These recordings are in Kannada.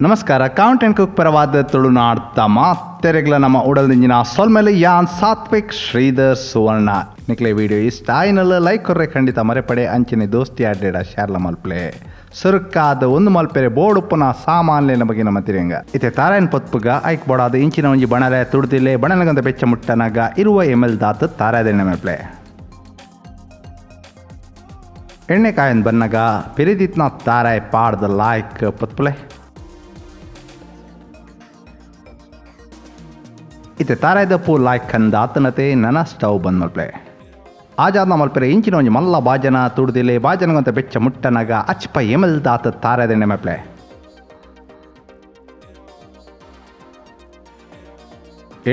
ನಮಸ್ಕಾರ CountNCook ಪರವಾದ ತುಳುನಾಡ್ತ ಮಾತೆರೆಗ್ಲ ನಮ್ಮ ಉಡಲ್ದಿಂಜಿನ ಸೊಲ್ಮೇಲೆ ಯಾನ್ ಸಾತ್ವಿಕ್ ಶ್ರೀಧರ್ ಸುವರ್ಣ ನಿಕ್ಲೆ ವಿಡಿಯೋ ಇಷ್ಟ ಆಯ್ನಲ್ಲ ಲೈಕ್ ಕೊರ್ರೆ ಖಂಡಿತ ಮರೆಪಡೆ ಅಂಚಿನ ದೋಸ್ತಿ ಆಡೇಡ ಶಾರ್ಲ ಮಲ್ಪಲೆ ಸುರುಕ್ಕಾದ ಒಂದು ಮಲ್ಪೆರೆ ಬೋರ್ಡ್ ಉಪ್ಪನ ಸಾಮಾನ್ಯನ ಬಗ್ಗೆ ನಮ್ಮ ತಿರಂಗ ಇತೆ ತಾರಾಯನ್ ಪೊತ್ಪುಗ ಐಕ್ ಬೋಡಾದ ಇಂಚಿನ ಒಂಜಿ ಬಣಲೆ ತುಡ್ದಿಲೆ ಬಣಲಗಂದ ಬೆಚ್ಚ ಮುಟ್ಟನಾಗ ಇರುವ ML ದಾತ ತಾರಾಯದೆಣ್ಣೆ ಮಲ್ಪಲೆ ಎಣ್ಣೆ ಕಾಯನ್ ಬನ್ನಗ ಪಿರಿದಿತ್ನ ತಾರಾಯ್ ಪಾಡ್ದ ಲಾಯ್ಕ್ ಪೊತ್ಪುಲೆ ಇತ್ತೆ ತಾರಾಯ್ದ ಪೂ ಲಾಯ್ಕ್ ಕಂದ ಆತನತೆ ನನ್ನ ಸ್ಟವ್ ಬಂದ್ ಮಲ್ಪೆ ಆಜಾದ್ನ ಮಲ್ಪೆರೆ ಇಂಚಿನ ಒಂಜಿ ಮಲ್ಲ ಬಾಜನ ತುಡ್ದಿಲೆ ಬಾಜನಗಂತ ಬೆಚ್ಚ ಮುಟ್ಟನಾಗ ಅಚ್ಪ ML ದಾತ ತಾರಾಯ್ದೆಣ್ಣೆ ಮಲ್ಪೆ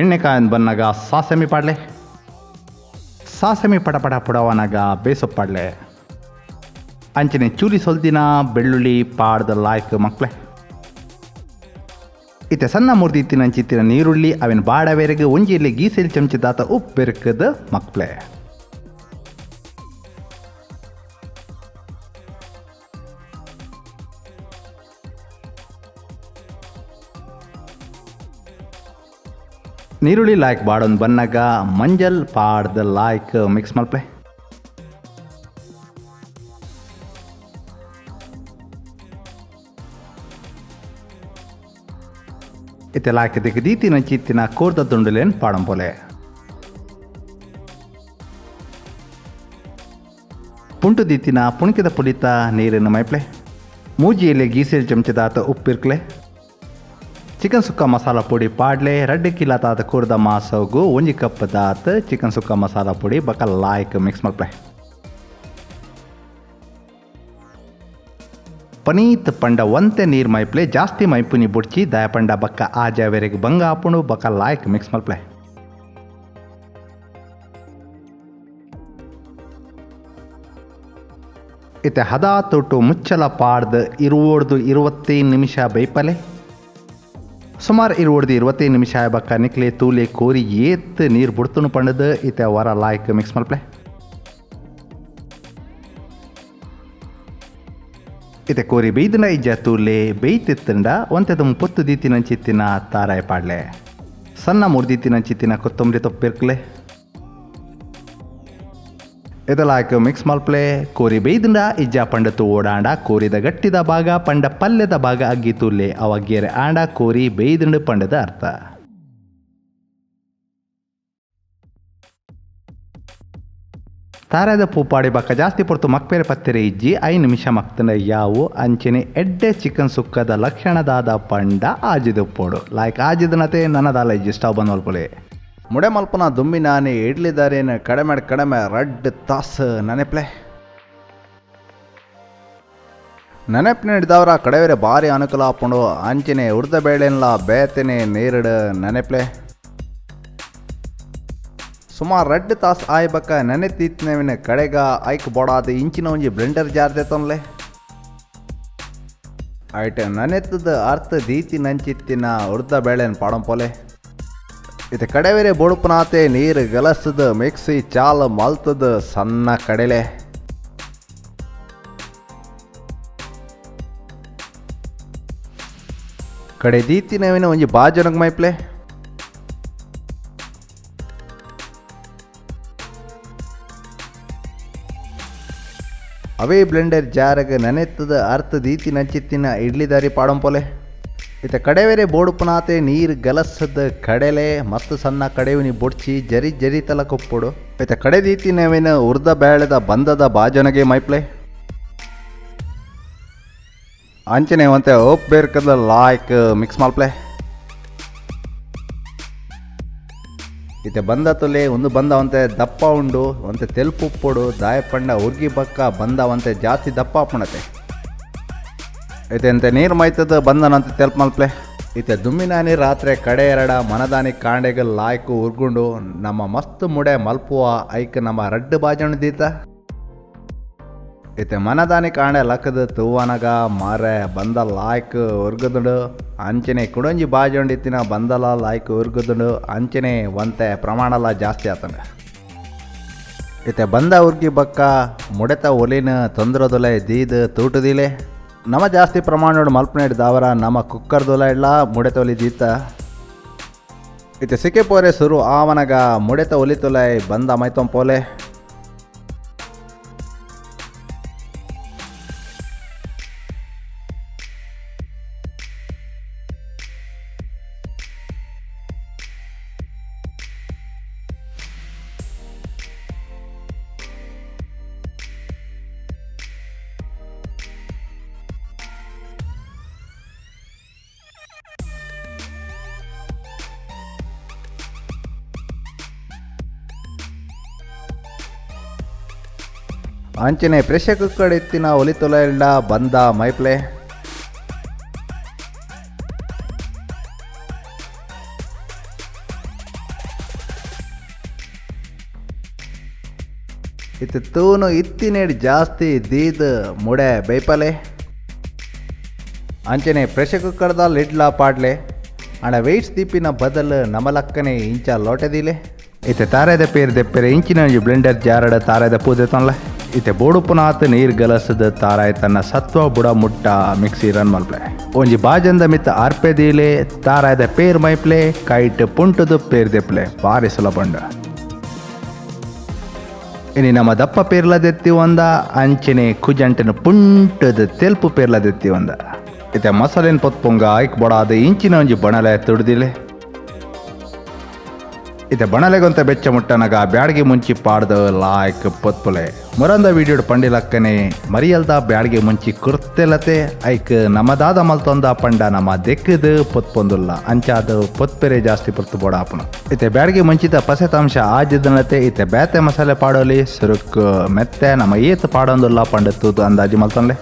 ಎಣ್ಣೆ ಕಾಯನ್ ಬನ್ನಾಗ ಸಾಸಮಿ ಪಾಡ್ಲೆ ಸಾಸಮಿ ಪಟಪಟ ಪುಡವನಾಗ ಬೇಸೊಪ್ಪಾಡ್ಲೆ ಅಂಚನೆ ಚೂಲಿ ಸೊಲ್ದಿನ ಬೆಳ್ಳುಳ್ಳಿ ಪಾಡ್ದ ಲಾಯ್ಕ್ ಮಕ್ಳೆ ಇತ್ತೆ ಸಣ್ಣ ಮುರ್ದಿತ್ತಿನ ಚಿತ್ತಿನ ನೀರುಳ್ಳಿ ಅವಿನ ಬಾಡವೇರೆಗೆ ಒಂಜಿಯಲ್ಲಿ ಗೀಸೆಲ್ ಚಮಚದಾತ ಉಪ್ಪು ಬೆರಕದ ಮಕ್ಳೆ ನೀರುಳ್ಳಿ ಲಾಯ್ಕ್ ಬಾಡೊಂದು ಬನ್ನಾಗ ಮಂಜಲ್ ಪಾಡ್ದ ಲಾಯ್ಕ್ ಮಿಕ್ಸ್ ಮಲ್ಪೆ ಇತ್ತೆ ಲಾಯ್ಕದಕ್ಕೆ ದೀತಿನ ಚಿತ್ತಿನ ಕೋರ್ದ ದುಂಡುಲೇನ್ ಪಾಡಂಪೊಲೆ ಪುಂಟು ದೀತಿನ ಪುಣಿಕಿದ ಪುಳಿತ ನೀರಿನ ಮೈಪ್ಲೆ ಮೂಜಿಯಲ್ಲಿ ಗೀಸೆಲ್ ಚಮಚದಾತ ಉಪ್ಪಿರ್ಕ್ಲೆ ಚಿಕನ್ ಸುಕ್ಕ ಮಸಾಲ ಪುಡಿ ಪಾಡ್ಲೆ ರಡ್ಡೆ ಕಿಲಾತಾದ ಕೋರ್ದ ಮಾಸೋಗು ಒಂಜಿ ಕಪ್ ದಾತ ಚಿಕನ್ ಸುಕ್ಕ ಮಸಾಲ ಪುಡಿ ಬಕ ಲಾಯ್ಕ್ ಮಿಕ್ಸ್ ಮಲ್ಪೆ ಪನೀತ್ ಪಂಡ ಒಂತೆ ನೀರು ಮೈಪ್ಲೆ ಜಾಸ್ತಿ ಮೈಪುನಿ ಬುಡ್ಚಿ ದಯ ಪಂಡ ಬಕ್ಕ ಆಜಾವೆರೆಗೆ ಬಂಗ ಹಾಪುಣು ಬಕ್ಕ ಲಾಯ್ಕ್ ಮಿಕ್ಸ್ ಮಲ್ಪೆ ಇತ್ತೆ ಹದ ತೊಟ್ಟು ಮುಚ್ಚಲ ಪಾಡ್ದು 25 ನಿಮಿಷ ಬೈಪಲೆ ಸುಮಾರು 25 ನಿಮಿಷ ಬಕ್ಕ ನಿಕ್ಲೆ ತೂಲೆ ಕೋರಿ ಏತ್ ನೀರು ಬುಡ್ತುನು ಪಂಡದು ಇತ್ತೆ ವರ ಲಾಯ್ಕ್ ಮಿಕ್ಸ್ ಮಲ್ಪೆ ಇತ್ತೆ ಕೋರಿ ಬೇಯ್ದನ ಇಜ್ಜ ತೂಲೆ ಬೇಯ್ತಿತ್ತಂಡ ಒಂತೆದ 30 ದೀತಿನ ಚಿತ್ತಿನ ತಾರಾಯ ಪಾಡ್ಲೆ ಸಣ್ಣ ಮುರ್ದಿತ್ತಿನ ಚಿತ್ತಿನ ಕೊತ್ತಂಬರಿ ತೊಪ್ಪಿರ್ಕ್ಲೆ ಇದಲಾಯ್ಕ ಮಿಕ್ಸ್ ಮಲ್ಪ್ಲೆ ಕೋರಿ ಬೇಯ್ದಂಡ ಇಜ್ಜ ಪಂಡತು ಓಡಾಂಡ ಕೋರಿದ ಗಟ್ಟಿದ ಭಾಗ ಪಂಡ ಪಲ್ಯದ ಭಾಗ ಅಗ್ಗಿ ತೂಲೆ ಅವಗ್ಗೆರೆ ಆಂಡ ಕೋರಿ ಬೇಯ್ದಂಡ ಪಂಡದ ಅರ್ಥ ತಾರಾದ ಪೂಪಾಡಿ ಬಕ್ಕ ಜಾಸ್ತಿ ಪೊರ್ತು ಮಕ್ಪೆರೆ ಪತ್ತೆರೆ ಇಜ್ಜಿ 5 ನಿಮಿಷ ಮಕ್ತನ ಯಾವು ಅಂಚನೆ ಎಡ್ಡೆ ಚಿಕನ್ ಸುಕ್ಕದ ಲಕ್ಷಣದಾದ ಪಂಡ ಆಜಿದುಪ್ಪೋಡು ಲಾಯ್ಕ್ ಆಜಿದನತೆ ನನ್ನದಾಲ ಇಜ್ಜಿ ಸ್ಟವ್ ಬಂದ್ ಮಲ್ಪಲೆ ಮುಡೆ ಮಲ್ಪನ ದುಮ್ಮಿ ನಾನೇ ಇಡ್ಲಿದಾರೇನು ಕಡಿಮೆ ರಡ್ ತಾಸು ನೆನೆಪ್ಲೆ ನೆನೆಪ್ನ ಹಿಡ್ದವ್ರ ಕಡೆವರೆ ಭಾರಿ ಅನುಕೂಲ ಹಾಕೊಂಡು ಅಂಚನೆ ಉರ್ದ ಬೇಳೆಲ್ಲ ಬೇತನೆ ನೇರಡು ನೆನೆಪ್ಲೆ ಸುಮಾರು 2 ತಾಸು ಆಯ್ಬಕ್ಕ ನೆನೆತಿತ್ನವಿನ ಕಡೆಗ ಐಕ್ ಬೋಡಾದ ಇಂಚಿನ ಒಂಜಿ ಬ್ಲೆಂಡರ್ ಜಾರ್ದೆ ತೊನ್ಲೆ ಐಟ ನೆನೆತದ ಅರ್ಥ ದೀತಿ ನಂಚಿತ್ತಿನ ಉರ್ದ ಬೇಳೆನ ಪಾಡಂಪೊಲೆ ಇದು ಕಡೆವೇರೆ ಬೊಡುಪನಾತೆ ನೀರು ಗಲಸದ ಮಿಕ್ಸಿ ಚಾಲ್ ಮಲ್ತದ ಸಣ್ಣ ಕಡೆಲೆ ಕಡೆ ದೀತಿನವಿನ ಒಂಜಿ ಬಾಜನಗ್ ಮೈಪ್ಲೆ ಅವೇ ಬ್ಲೆಂಡರ್ ಜಾರಗ ನೆನೆತ್ತದ ಅರ್ಥ ದೀತಿ ನಂಚಿತ್ತಿನ ಇಡ್ಲಿದಾರಿ ಪಾಡಂಪೊಲೆ ಇತ ಕಡೆವೇರೆ ಬೋಡುಪನಾತೆ ನೀರು ಗಲಸದ ಕಡೆಲೆ ಮತ್ತು ಸಣ್ಣ ಕಡೆವಿನಿ ಬೊಡ್ಚಿ ಜರಿ ತಲ ಕೊಪ್ಪೊಡು ಇತ ಕಡೆ ದೀತಿನವಿನ ಉರ್ದ ಬೇಳೆದ ಬಂದದ ಬಾಜನಗೆ ಮೈಪ್ಲೆ ಅಂಚನೆ ಒಂತೆ ಓಪ್ ಬೇರ್ಕದ ಲಾಯ್ಕ್ ಮಿಕ್ಸ್ ಮಲ್ಪ್ಲೆ ಇತ್ತೆ ಬಂದ ತೊಲೆ ಒಂದು ಬಂದವಂತೆ ದಪ್ಪ ಉಂಡು ಒಂತೆ ತೆಲ್ಪು ಉಪ್ಪೊಡು ದಾಯಪಂಡ ಉರ್ಗಿ ಬಕ್ಕ ಬಂದವಂತೆ ಜಾಸ್ತಿ ದಪ್ಪ ಹಾಪಣತೆ ಇತ್ತೆ ನೀರು ಮೈತದ ಬಂದನಂತೆ ತೆಲ್ಪ್ ಮಲ್ಪ್ಲೆ ಇತ್ತೆ ದುಮ್ಮಿನಾನಿ ರಾತ್ರಿ ಕಡೆ ಎರಡ ಮನದಾನಿ ಕಾಂಡೆಗ ಲಾಯ್ಕು ಉರ್ಗುಂಡು ನಮ್ಮ ಮಸ್ತ್ ಮುಡೆ ಮಲ್ಪುವ ಐಕ್ ನಮ್ಮ ರಡ್ಡು ಬಾಜಣ ದೀತ ಇತ್ತೆ ಮನದಾನಿ ಕಾಂಡೆ ಲಕ್ಕದ ತೂವನಗ ಮಾರೆ ಬಂದ ಲಾಯ್ಕ್ ಉರ್ಗದುಂಡು ಅಂಚನೆ ಕುಡಂಜಿ ಬಾಜೊಂಡಿತ್ತಿನ ಬಂದಲ ಲಾಯ್ಕ್ ಉರ್ಗದುಂಡು ಅಂಚನೆ ಒಂತೆ ಪ್ರಮಾಣಲ ಜಾಸ್ತಿ ಆತಂಗ ಇತ್ತೆ ಬಂದ ಉರ್ಗಿ ಬಕ್ಕ ಮುಡೆತ ಒಲಿನ ತೊಂದ್ರದೊಲೆ ದೀದ್ ತೂಟುದಿಲೆ ನಮ ಜಾಸ್ತಿ ಪ್ರಮಾಣ ಮಲ್ಪನೆ ಹಿಡ್ದವರ ನಮ್ಮ ಕುಕ್ಕರ್ ದೊಲ ಇಡ್ಲ ಮುಡೆತ ಒಲಿದೀತ ಇತ್ತೆ ಸಿಕ್ಕೆ ಪೋರೆ ಸುರು ಆವನಗ ಮುಡೆತ ಒಲಿತೊಲೈ ಬಂದ ಮೈತೊಂ ಪೋಲೆ ಅಂಚನೆ ಪ್ರೆಷರ್ ಕುಕ್ಕರ್ ಎತ್ತಿನ ಒಲಿತೊಲ ಇಲ್ಡ ಬಂದ ಮೈಪ್ಲೆ ಇತ್ತು ತೂನು ಇತ್ತಿನೇಡಿ ಜಾಸ್ತಿ ದೀದ್ ಮುಡೆ ಬೈಪಲೆ ಅಂಚನೆ ಪ್ರೆಷರ್ ಕುಕ್ಕರ್ದ ಲಿಡ್ಲ ಪಾಡ್ಲೆ ಅಣ ವೆಯ್ಟ್ಸ್ ದೀಪಿನ ಬದಲು ನಮಲಕ್ಕನೆ ಇಂಚ ಲೋಟದಿಲೆ ಇತ್ತೆ ತಾರೆದ ಪೇರ್ ದೆಪ್ಪೆರೆ ಇಂಚಿನ ಬ್ಲೆಂಡರ್ ಜಾರಡ ತಾರೆದ ಪೂಜೆ ತೊನ್ಲ ಇತ್ತೆ ಬೋಡುಪುನಾತ್ ನೀರು ಗಲಸದ ತಾರಾಯ್ ತನ್ನ ಸತ್ವ ಬುಡ ಮುಟ್ಟ ಮಿಕ್ಸಿ ರನ್ ಮಲ್ಪ್ಲೆ ಒಂಜಿ ಬಾಜಂದ ಮಿತ್ತ ಅರ್ಪೆದೀಲೆ ತಾರಾಯದ ಪೇರ್ ಮೈಪ್ಲೆ ಕೈಟ್ ಪುಂಟದ ಪೇರ್ ದೆಪ್ಲೆ ಬಾರಿ ಸುಲಭಂಡ ಇನಿ ನಮ್ಮ ದಪ್ಪ ಪೇರ್ಲದೆತ್ತಿ ಒಂದ ಅಂಚನೆ ಕುಜಂಟನ ಪುಂಟದ ತೆಲ್ಪು ಪೇರ್ಲದೆತ್ತಿ ಒಂದ ಇತ್ತೆ ಮಸಾಲೆನ್ ಪೊತ್ಪೊಂಗ ಐಕ್ ಬೊಡಾದ ಇಂಚಿನ ಒಂಜಿ ಬಣಲೆ ತುಡ್ದಿಲೆ ಇತ್ತೆ ಬಣಲೆಗೊಂತ ಬೆಚ್ಚ ಮುಟ್ಟನಗ ಬ್ಯಾಡ್ಗೆ ಮುಂಚಿ ಪಾಡ್ದ ಲಾಯ್ಕ್ ಪೊತ್ಪುಲೆ ಮುರಂದ ವೀಡಿಯೋಡ್ ಪಂಡಿಲಕ್ಕನೆ ಮರಿಯಲ್ದ ಬ್ಯಾಡ್ಗೆ ಮುಂಚಿ ಕುರ್ತೆಲತೆ ಐಕ್ ನಮ್ಮದಾದ ಮಲ್ತೊಂದ ಪಂಡ ನಮ್ಮ ದೆಕ್ಕದ ಪೊತ್ಪೊಂದುಲ್ಲ ಅಂಚಾದ ಪೊತ್ಪೆರೆ ಜಾಸ್ತಿ ಪೊತ್ತು ಬೋಡಾಪುಣ ಇತ್ತೆ ಬ್ಯಾಡ್ಗೆ ಮುಂಚಿತ ಪಸೆತಾಂಶ ಆಜಿದನತೆ ಇತ್ತೆ ಬ್ಯಾತೆ ಮಸಾಲೆ ಪಾಡೋಲಿ ಸುರುಕ್ ಮೆತ್ತೆ ನಮ್ಮ ಏತ್ ಪಾಡೊಂದುಲ್ಲ ಪಂಡತ್ತುದು ಅಂದಾಜಿ ಮಲ್ತೊನ್ಲೆ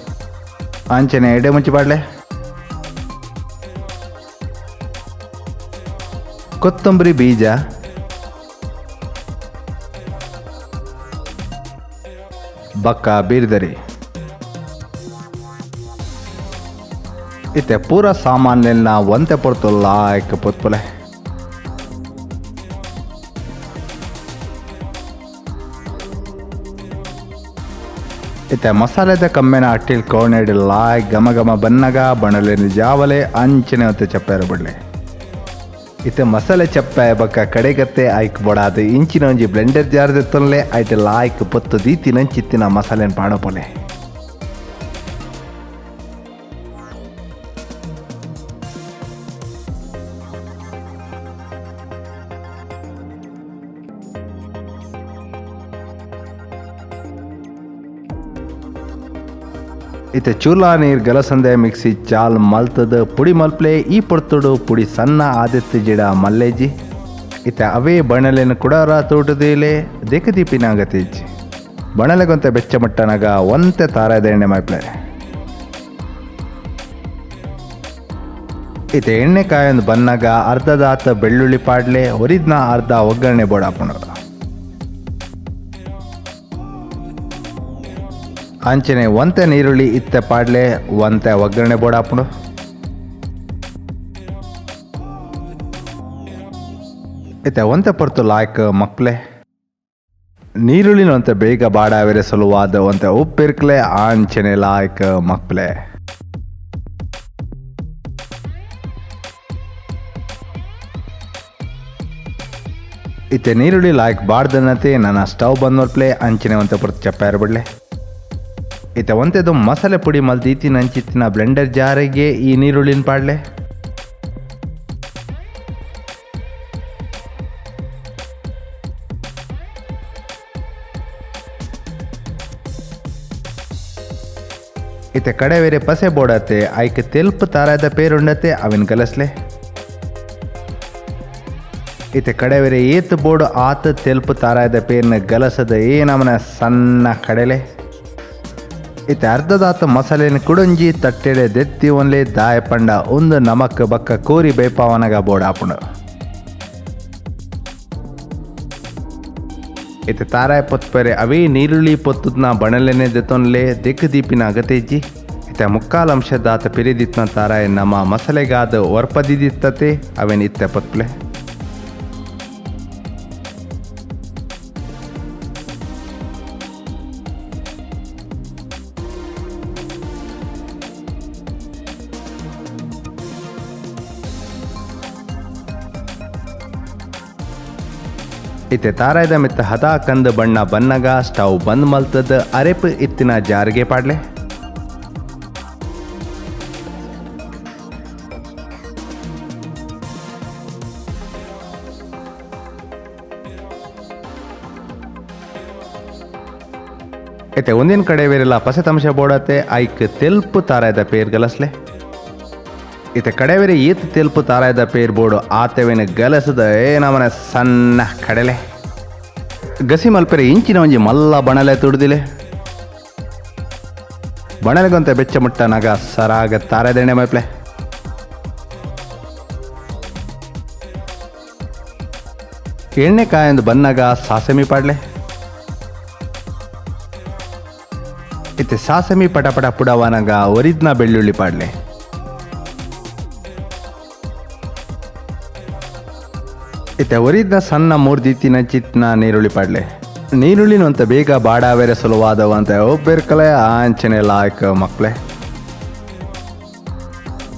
ಅಂಚನೆ ಎಡೆ ಮುಂಚಿ ಪಾಡ್ಲೆ ಕೊತ್ತಂಬರಿ ಬೀಜ ಬಕ್ಕ ಬೀರ್ದರಿ ಇತ್ತೆ ಪೂರ ಸಾಮಾನ್ಯನ ಒಂತೆ ಪೊರ್ತು ಲಾಯ್ಕ್ ಪೊತ್ಪುಲೆ ಇತ್ತೆ ಮಸಾಲೆದ ಕಮ್ಮೆನ ಅಟ್ಟಿಲ್ ಕೋಣೆಡ್ ಲಾಯ್ ಘಮ ಘಮ ಬನ್ನಗ ಬಣಲೆನ ಜಾವಲೆ ಅಂಚನೆ ಹೊತ್ತೆ ಚಪ್ಪೆರ ಬಿಡ್ಲೆ ಇತ್ತೆ ಮಸಾಲೆ ಚಪ್ಪೆ ಬಕ್ಕ ಕಡೆಗತ್ತೆ ಐಕ್ ಬೊಡಾದ ಇಂಚಿನ ಒಂಜಿ ಬ್ಲೆಂಡರ್ ಜಾರ್ದೆ ತೊನ್ಲೆ ಐಟ್ ಲಾಯ್ಕ್ ಪೊತ್ತು ದೀತಿನ ಚಿತ್ತಿನ ಮಸಾಲೆನ ಪಾಡಪೊಲೆ ಇತ್ತೆ ಚೂಲಾ ನೀರು ಗಲಸಂದೆ ಮಿಕ್ಸಿ ಚಾಲ್ ಮಲ್ತದ ಪುಡಿ ಮಲ್ಪ್ಲೆ ಈ ಪೊರ್ತುಡು ಪುಡಿ ಸಣ್ಣ ಆದಿತ್ಯ ಜಿಡ ಮಲ್ಲೇಜಿ ಇತ್ತೆ ಅವೇ ಬಣಲೆನ ಕುಡಾರ ತೋಟದಿಲೆ ದೇಕದೀಪಿನಾಗತೀಜಿ ಬಣಲೆಗೊಂತೆ ಬೆಚ್ಚ ಮಟ್ಟನಗ ಒಂತೆ ತಾರಾದ ಎಣ್ಣೆ ಮಲ್ಪ್ಲೆ ಇತ್ತೆ ಎಣ್ಣೆ ಕಾಯೊಂದು ಬನ್ನಗ ಅರ್ಧದಾತ ಬೆಳ್ಳುಳ್ಳಿ ಪಾಡ್ಲೆ ಹೊರಿದ್ನ ಅರ್ಧ ಒಗ್ಗರಣೆ ಬೋಡಾಪುಣ ಅಂಚನೆ ಒಂತೆ ನೀರುಳ್ಳಿ ಇತ್ತೆ ಪಾಡ್ಲೆ ಒಂತೆ ಒಗ್ಗರಣೆ ಬೋಡಾಪುಡು ಇತ್ತೆ ಒಂತೆ ಪೊರ್ತು ಲಾಯ್ಕ್ ಮಕ್ಲೆ ನೀರುಳ್ಳಿನ ಒಂತೆ ಬೇಗ ಬಾಡಾವೆರೆ ಸಲುವಾದ ಒಂತೆ ಉಪ್ಪಿರ್ಕ್ಲೆ ಆಂಚನೆ ಲಾಯ್ಕ್ ಮಕ್ಲೆ ಇತ್ತೆ ನೀರುಳ್ಳಿ ಲಾಯ್ಕ್ ಬಾಡ್ದನತೆ ನನ್ನ ಸ್ಟವ್ ಬಂದ್ಮಲ್ಪ್ಲೆ ಅಂಚನೆ ಒಂತೆ ಪೊರ್ತು ಚಪ್ಪಾರ ಬಿಡ್ಲೆ ಇತ್ತೆ ಒಂತೆದು ಮಸಾಲೆ ಪುಡಿ ಮಲ್ದೀತಿ ನಂಚಿತ್ತಿನ ಬ್ಲೆಂಡರ್ ಜಾರಿಗೆ ಈ ನೀರುಳ್ಳಿನ ಪಾಡ್ಲೆ ಇತ್ತೆ ಕಡೆವೇರೆ ಪಸೆ ಬೋಡತ್ತೆ ಐಕ್ ತೆಲ್ಪ್ ತಾರಾದ ಪೇರುಂಡತೆ ಅವಿನ ಗಲಸ್ಲೆ ಇತ್ತೆ ಕಡೆವೇರೆ ಏತ್ ಬೋರ್ಡ್ ಆತ ತೆಲ್ಪ್ ತಾರಾದ ಪೇರ್ನ ಗಲಸದ ಏನಮನ ಸಣ್ಣ ಕಡೆಲೆ ಇತ್ತೆ ಅರ್ಧದಾತ ಮಸಾಲೆನ ಕುಡಂಜಿ ತಟ್ಟೆಡೆ ದೆತ್ತಿ ಒನ್ಲೆ ದಾಯ ಪಂಡ ಒಂದು ನಮಕ್ ಬಕ್ಕ ಕೋರಿ ಬೇಪಾವನಗ ಬೋಡಾಪುಣ ಇತ್ತೆ ತಾರಾಯ ಪೊತ್ಪೆರೆ ಅವೇ ನೀರುಳ್ಳಿ ಪೊತ್ತುದ್ನ ಬಣಲೆನೆ ದೆತೊನ್ಲೆ ದೀಪಿನ ಅಗತೇಜಿ ಇತ್ತೆ ಮುಕ್ಕಾಲ್ ಅಂಶದಾತ ಪಿರಿದಿತ್ನ ತಾರಾಯ ನಮ್ಮ ಮಸಾಲೆಗಾದ ಒರ್ಪದಿದಿತ್ತತೆ ಅವೇನ್ ಇತ್ತೆ ಪೊತ್ಪ್ಲೆ ಇತ್ತೆ ತಾರಾಯ್ದ ಮಿತ್ತ ಹದ ಕಂದ ಬಣ್ಣ ಬನ್ನಗ ಸ್ಟವ್ ಬಂದ್ ಮಲ್ತದ ಅರೆಪ್ ಇತ್ತಿನ ಜಾರಿಗೆ ಪಾಡ್ಲೆ. ಇತ್ತೆ ಒಂದಿನ ಕಡೆ ಬೇರೆಲ್ಲ ಪಸೆ ತಮಷೆ ಬೋಡತ್ತೆ ಐಕ್ ತೆಲ್ಪು ತಾರಾಯ್ದ ಪೇರ್ ಗಲಸ್ಲೆ. ಇತ್ತೆ ಕಡೆವೇರೆ ಈತ್ ತೆಲ್ಪು ತಾರಾಯ್ದ ಪೇರ್ ಬೋಡು ಆತೆವೇನ ಗಲಸದ ಏನವನ ಸಣ್ಣ ಕಡೆಲೆ ಗಸಿ ಮಲ್ಪೆರೆ ಇಂಚಿನ ಒಂಜಿ ಮಲ್ಲ ಬಣಲೆ ತುಡ್ದಿಲೆ ಬಣಲೆಗೊಂತ ಬೆಚ್ಚ ಮುಟ್ಟ ನಗ ಸರಾಗ ತಾರಾಯ್ದೆಣ್ಣೆ ಮೈಪ್ಲೆ. ಎಣ್ಣೆ ಕಾಯಂದು ಬನ್ನಗ ಸಾಸಮಿ ಪಾಡ್ಲೆ. ಇತ್ತೆ ಸಾಸಮಿ ಪಟಪಟ ಪುಡವನಗ ಒರಿದ್ನ ಬೆಳ್ಳುಳ್ಳಿ ಪಾಡ್ಲೆ. ಇತ್ತೆ ಒರಿದ್ನ ಸಣ್ಣ ಮೂರ್ದಿತ್ತಿನ ಚಿತ್ನ ನೀರುಳ್ಳಿ ಪಾಡ್ಲೆ. ನೀರುಳ್ಳಿನ ಅಂತ ಬೇಗ ಬಾಡಾವೇರೆ ಸುಲಭವಾದವಂತ ಒಬ್ಬೆರ್ಕಲೆ ಆಂಚನೆ ಲಾಯ್ಕ ಮಕ್ಳೆ.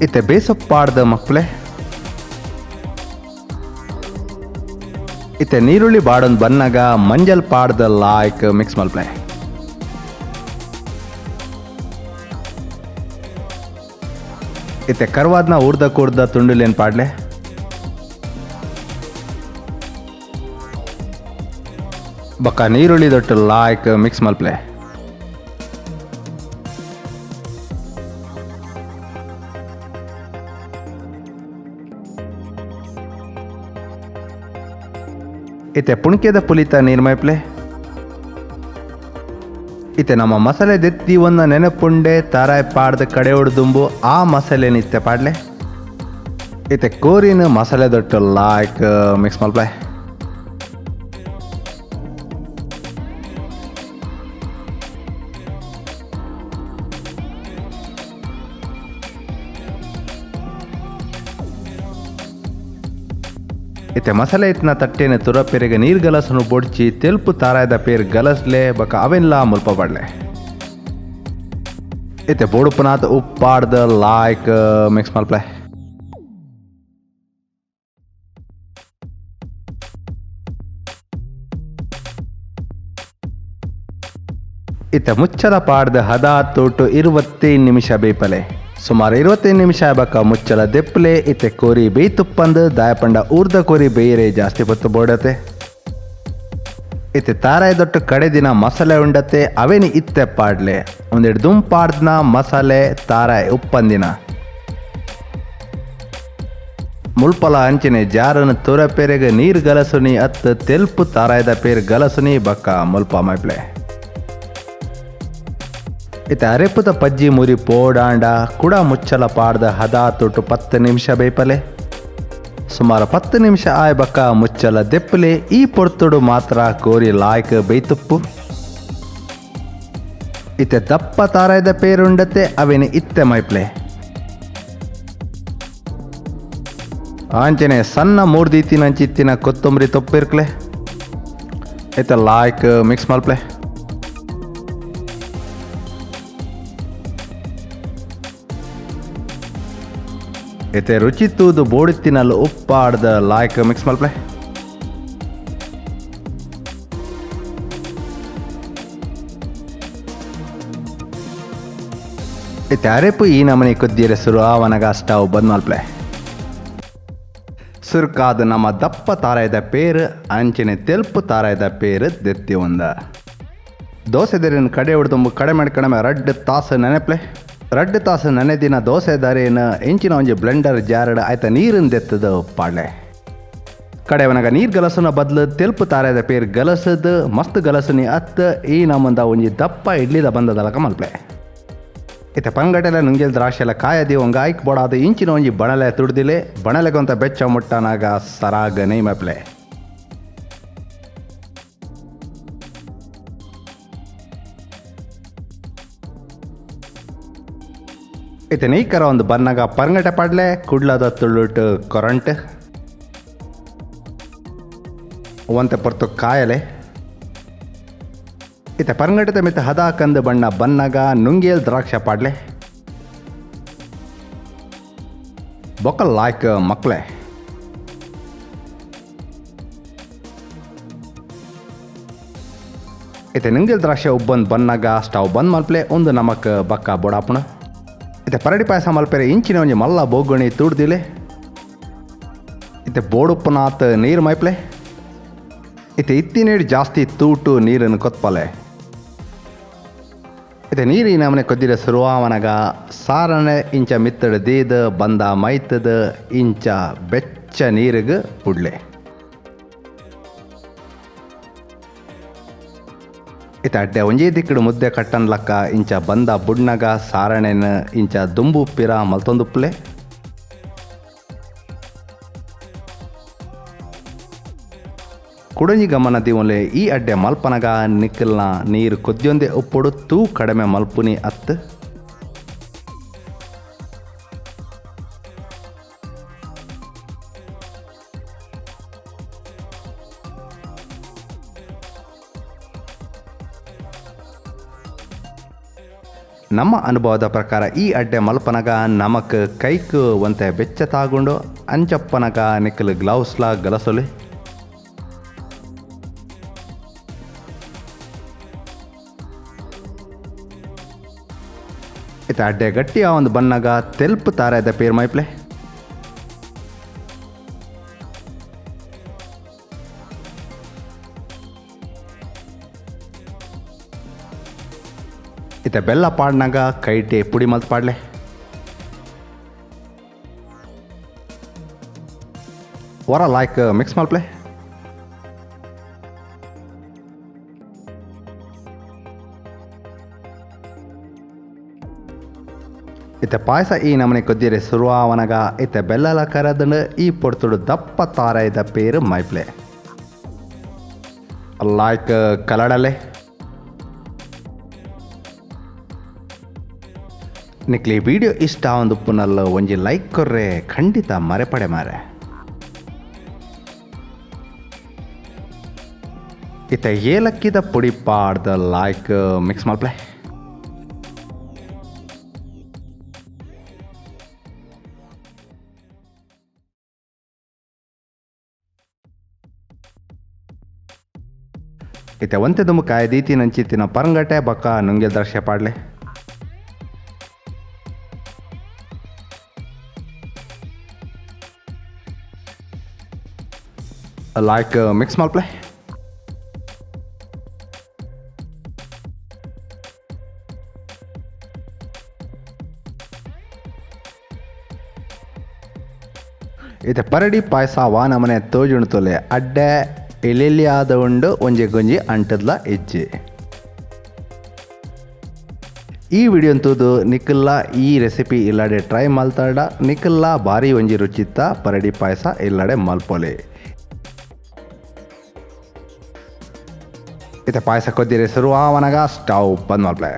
ಇತ್ತೆ ಬೇಸಪ್ಪಾಡ್ದ ಮಕ್ಳೆ. ಇತ್ತೆ ನೀರುಳ್ಳಿ ಬಾಡೊಂದು ಬನ್ನಗ ಮಂಜಲ್ ಪಾಡ್ದ ಲಾಯ್ಕ್ ಮಿಕ್ಸ್ ಮಲ್ಪ್ಲೆ. ಇತ್ತೆ ಕರ್ವಾದ್ನ ಊರ್ದ ಕೂರ್ದ ತುಂಡುಲೇನ್ ಪಾಡ್ಲೆ. ಬಕ್ಕ ನೀರುಳ್ಳಿ ದೊಟ್ಟು ಲಾಯ್ಕ್ ಮಿಕ್ಸ್ ಮಲ್ಪ್ಲೆ. ಇತ್ತೆ ಪುಣ್ಕೆದ ಪುಲಿತ ನೀರ್ ಮೈಪ್ಲೆ. ಇತ್ತೆ ನಮ್ಮ ಮಸಾಲೆ ದೆತ್ತಿ ಒಂದ ನೆನಪುಂಡೆ ತಾರಾಯ್ ಪಾಡ್ದ ಕಡೆ ಹೊಡ್ದುಂಬು ಆ ಮಸಾಲೆ ನಿತ್ತೆ ಪಾಡ್ಲೆ. ಇತ್ತೆ ಕೋರಿನ ಮಸಾಲೆ ದೊಟ್ಟು ಲಾಯ್ಕ್ ಮಿಕ್ಸ್ ಮಲ್ಪ್ಲೆ. ಇತ್ತೆ ಮಸಾಲೆ ಇತ್ನ ತಟ್ಟೆನ ತುರಪೆರೆಗೆ ನೀರ್ ಗಲಸನು ಬೊಡ್ಚಿ ತೆಲ್ಪು ತಾರಾಯ್ದ ಪೇರ್ ಗಲಸ್ಲೆ ಬಕ ಅವೆಲ್ಲ ಮುಲ್ಪ ಬಾಡ್ಲೆ. ಇತ್ತೆ ಬೋಡುಪನಾತ್ ಉಪ್ಪಾಡ್ದ ಲಾಯ್ಕ್ ಮಿಕ್ಸ್ ಮಲ್ಪ್ಲೆ. ಇತ್ತೆ ಮುಚ್ಚಲ ಪಾಡ್ದ ಹದ ತೋಟು 25 ನಿಮಿಷ ಬೇಪಲೆ. ಸುಮಾರು 25 ನಿಮಿಷ ಬಕ ಮುಚ್ಚಲ ದೆಪ್ಪಲೆ. ಇತ್ತೆ ಕೋರಿ ಬೇಯ್ತುಪ್ಪಂದು ದಾಯಪಂಡ ಊರ್ದ ಕೋರಿ ಬೇಯರೆ ಜಾಸ್ತಿ ಹೊತ್ತು ಬೋಡತೆ. ಇತ್ತೆ ತಾರಾಯ್ ದೊಟ್ಟು ಕಡೆ ದಿನ ಮಸಾಲೆ ಉಂಡತೆ ಅವೇನಿ ಇತ್ತೆ ಪಾಡ್ಲೆ. ಒಂದೆರಡು ದುಂಪಾಡ್ದನ ಮಸಾಲೆ ತಾರಾಯ್ ಉಪ್ಪಂದಿನ ಮುಲ್ಪಲ ಅಂಚಿನ ಜಾರನ ತುರಪೆರೆಗೆ ನೀರ್ ಗಲಸುನಿ ಅತ್ತ ತೆಲ್ಪು ತಾರಾಯ್ದ ಪೇರ್ ಗಲಸುನಿ ಬಕ್ಕ ಮುಲ್ಪ ಮೈಪ್ಲೆ. ಇತ್ತೆ ಅರೆಪುದ ಪಜ್ಜಿ ಮುರಿ ಪೋಡಾಂಡ ಕುಡ ಮುಚ್ಚಲ ಪಾಡ್ದ ಹದ ತೊಟ್ಟು 10 ನಿಮಿಷ ಬೇಪಲೆ. ಸುಮಾರು 10 ನಿಮಿಷ ಆಯ್ ಬಕ್ಕ ಮುಚ್ಚಲ ದೆಪ್ಪಲೆ. ಈ ಪೊರ್ತುಡು ಮಾತ್ರ ಕೋರಿ ಲಾಯ್ಕ್ ಬೇಯ್ತುಪ್ಪು. ಇತ್ತೆ ದಪ್ಪ ತಾರಾಯ್ದ ಪೇರುಂಡತೆ ಅವೇನಿ ಇತ್ತೆ ಮೈಪ್ಲೆ. ಆಂಚನೆ ಸಣ್ಣ ಮೂರ್ದೀತಿನ ಚಿತ್ತಿನ ಕೊತ್ತಂಬರಿ ತೊಪ್ಪಿರ್ಕ್ಲೆ. ಇತ್ತೆ ಲಾಯ್ಕ್ ಮಿಕ್ಸ್ ಮಲ್ಪ್ಲೆ. ಇತ್ತೆ ರುಚಿ ತೂದು ಬೋಡುತ್ತಿನಲ್ಲಿ ಉಪ್ಪಾಡ್ದ ಲಾಯ್ಕ್ ಮಿಕ್ಸ್ ಮಲ್ಪ್ಲೆ. ಇತ್ತೆ ಅರೆಪು ಈ ನಮನಿ ಕುದ್ದಿರೆ ಸುರು ಅವನಗ ಸ್ಟವ್ ಬಂದ್ ಮಲ್ಪ್ಲೆ. ಸುರ್ಕಾದ ನಮ್ಮ ದಪ್ಪ ತಾರಾಯ್ದ ಪೇರು ಅಂಚಿನ ತೆಲ್ಪು ತಾರಾಯ್ದ ಪೇರು ದೆತ್ತಿ ಒಂದ ದೋಸೆ ದೆರಿನ ಕಡೆ ಹೊಡ್ದುಂಬು ಕಡಿಮೆ ಕಡಿಮೆ 2 ತಾಸು ನೆನೆಪ್ಲೆ. 2 ತಾಸು ನೆನೆದಿನ ದೋಸೆ ದಾರೇನ ಎಂಚಿನ ಒಂಜಿ ಬ್ಲೆಂಡರ್ ಜಾರಡ ಆಯ್ತ ನೀರಿನ ದೆತ್ತದ ಪಾಡ್ಲೆ. ಕಡೆವನಾಗ ನೀರ್ ಗಲಸನ ಬದ್ಲು ತೆಲ್ಪು ತಾರಾಯ್ದ ಪೇರ್ ಗಲಸದ ಮಸ್ತ್ ಗಲಸನಿ ಅತ್ತ ಈ ನಮ್ಮಂದ ಒಂಜಿ ದಪ್ಪ ಇಡ್ಲಿದ ಬಂದದಲಕ ಮಲ್ಪ್ಲೆ. ಇತ್ತೆ ಪಂಗಟೆಲ್ಲ ನುಂಗೆಲ್ ದ್ರಾಕ್ಷೆಲ್ಲ ಕಾಯದಿ ಒಂಗ ಆಯ್ಕ್ ಬೋಡಾದ ಇಂಚಿನ ಒಂಜಿ ಬಣಲೆ ತುಡ್ದಿಲೆ. ಬಣಲೆಗೊಂತ ಬೆಚ್ಚ ಮುಟ್ಟನಾಗ ಸರಾಗ ನೈ ಮಪ್ಲೆ. ಇತ್ತೆ ನೀಕರ ಒಂದು ಬನ್ನಾಗ ಪರಂಗಟೆ ಪಾಡ್ಲೆ ಕುಡ್ಲದ ತುಳ್ಳುಟ್ಟು ಕೊರಂಟ್ ಒಂತೆ ಪೊರ್ತು ಕಾಯಲೆ. ಇತ್ತೆ ಪರಂಗಟದ ಮಿತ್ತ ಹದ ಕಂದು ಬಣ್ಣ ಬನ್ನಾಗ ನುಂಗೇಲ್ ದ್ರಾಕ್ಷ ಪಾಡ್ಲೆ ಬೊಕ್ಕ ಲಾಯ್ಕ್ ಮಕ್ಳೆ. ಇತ್ತೆ ನಿಂಗೆ ದ್ರಾಕ್ಷೆ ಉಬ್ಬಂದು ಬನ್ನಾಗ ಸ್ಟವ್ ಬಂದ್ ಮಲ್ಪಲೆ ಒಂದು ನಮಕ್ ಬಕ್ಕ ಬೋಡಾಪಣ ಇತ್ತೆ ಪರಡಿ ಪಾಯಸ ಮಲ್ಪೆರೆ ಇಂಚಿನ ಒಂಜಿ ಮಲ್ಲ ಬೋಗುಣಿ ತೂಡ್ದಿಲೆ ಇತ್ತೆ ಬೋಡುಪ್ಪನಾತ್ ನೀರು ಮೈಪ್ಲೆ ಇತ್ತೆ ಇತ್ತಿನೇಡಿ ಜಾಸ್ತಿ ತೂಟು ನೀರನ್ನು ಕೊತ್ಪಲೆ ಇತ್ತೆ ನೀರು ಈ ನಮನೆ ಕೊದ್ದಿರ ಸುರುವಾವನಗ ಸಾರನೆ ಇಂಚ ಮಿತ್ತಡ ದೀದ ಬಂದ ಮೈತದ ಇಂಚ ಬೆಚ್ಚ ನೀರಿಗೆ ಪುಡ್ಲೆ ಇತ್ತೆ ಅಡ್ಡೆ ಒಂಜೇ ದಿಕ್ಕಡು ಮುದ್ದೆ ಕಟ್ಟನ್ಲಕ್ಕ ಇಂಚ ಬಂದ ಬುಡ್ನಗ ಸಾರಣೆನ ಇಂಚ ದುಂಬು ಉಪ್ಪಿರ ಮಲ್ತೊಂದುಪ್ಪಲೆ ಕುಡಂಜಿ ಗಮನ ದಿವಲೆ ಈ ಅಡ್ಡೆ ಮಲ್ಪನಗ ನಿಕ್ಕಲ್ನ ನೀರು ಕೊದ್ಯೊಂದೆ ಉಪ್ಪೊಡು ತೂ ಕಡಿಮೆ ಮಲ್ಪುನಿ ಅತ್ತು ನಮ್ಮ ಅನುಭವದ ಪ್ರಕಾರ ಈ ಅಡ್ಡೆ ಮಲ್ಪನಗ ನಮಕ್ ಕೈಕ್ ಒಂತೆ ಬೆಚ್ಚ ತಾಗೊಂಡು ಅಂಚಪ್ಪನಗ ನಿಕ್ಕಲು ಗ್ಲೌಸ್ಲ ಗಲಸೊಲಿ ಇತ್ತ ಅಡ್ಡೆ ಗಟ್ಟಿಯ ಒಂದು ಬನ್ನಗ ತೆಲ್ಪು ತಾರದ ಪೇರ್ ಮೈಪ್ಲೆ ಇತ್ತ ಬೆಲ್ಲ ಪಾಡ್ನಾಗ ಕೈಟೆ ಪುಡಿ ಮಲ್ತ್ ಪಾಡ್ಲೆ ವರ ಲಾಯ್ಕ್ ಮಿಕ್ಸ್ ಮಲ್ಪ್ಲೆ ಇತ್ತ ಪಾಯಸ ಈ ನಮನೆ ಕೊದ್ದಿರೆ ಸುರುವಾವನಗ ಇತ್ತ ಬೆಲ್ಲಲ ಕರದನು ಈ ಪೊಡ್ತುಡು ದಪ್ಪ ತಾರಾಯ್ದ ಪೇರು ಮೈಪ್ಲೆ ಲಾಯ್ಕ್ ಕಲಡಲೆ ನಿಕ್ಲಿ ವಿಡಿಯೋ ಇಷ್ಟ ಒಂದು ಪುನಲ್ಲ ಒಂಜಿ ಲೈಕ್ ಕೊರ್ರೆ ಖಂಡಿತ ಮರೆಪಡೆ ಮಾರೆ ಇತ್ತ ಏಲಕ್ಕಿದ ಪುಡಿ ಪಾಡ್ದ ಲಾಯ್ಕ್ ಮಿಕ್ಸ್ ಮಲ್ಪ್ಲೆ ಇತ್ತೆ ಒಂತೆ ದುಮ್ಮು ಕಾಯ ದೀತಿ ನಂಚಿತ್ತಿನ ಪರಂಗಟೆ ಬಕ್ಕ ನುಂಗೆ ದ್ರಾಕ್ಷೆ ಪಾಡ್ಲೆ ಲಾಯ್ಕ್ ಮಿಕ್ಸ್ ಮಲ್ಪ್ಲೆ ಇತ್ತೆ ಪರಡಿ ಪಾಯಸ ವಾ ನಮನೆ ತೋಜುಣ್ತೊಲೆ ಅಡ್ಡೆ ಎಲೆಲಿ ಆದ ಉಂಡು ಒಂಜೆ ಗೊಂಜಿ ಅಂಟದ್ಲ ಹೆಜ್ಜೆ ಈ ವಿಡಿಯೋ ತೂದು ನಿಕ್ಕಲ್ಲ ಈ ರೆಸಿಪಿ ಇಲ್ಲಡೆ ಟ್ರೈ ಮಲ್ತಾಡ ನಿಕ್ಕಲ್ಲ ಭಾರಿ ಒಂಜಿ ರುಚಿತ್ತ ಪರಡಿ ಪಾಯಸ ಇಲ್ಲಡೆ ಮಲ್ಪೊಲೆ ಇತ್ತೆ ಪಾಯಸ ಕೊದ್ದಿರೆ ಸುರುವಾವನಗ ಸ್ಟವ್ ಬಂದ್ ಮಲ್ಪಲೆ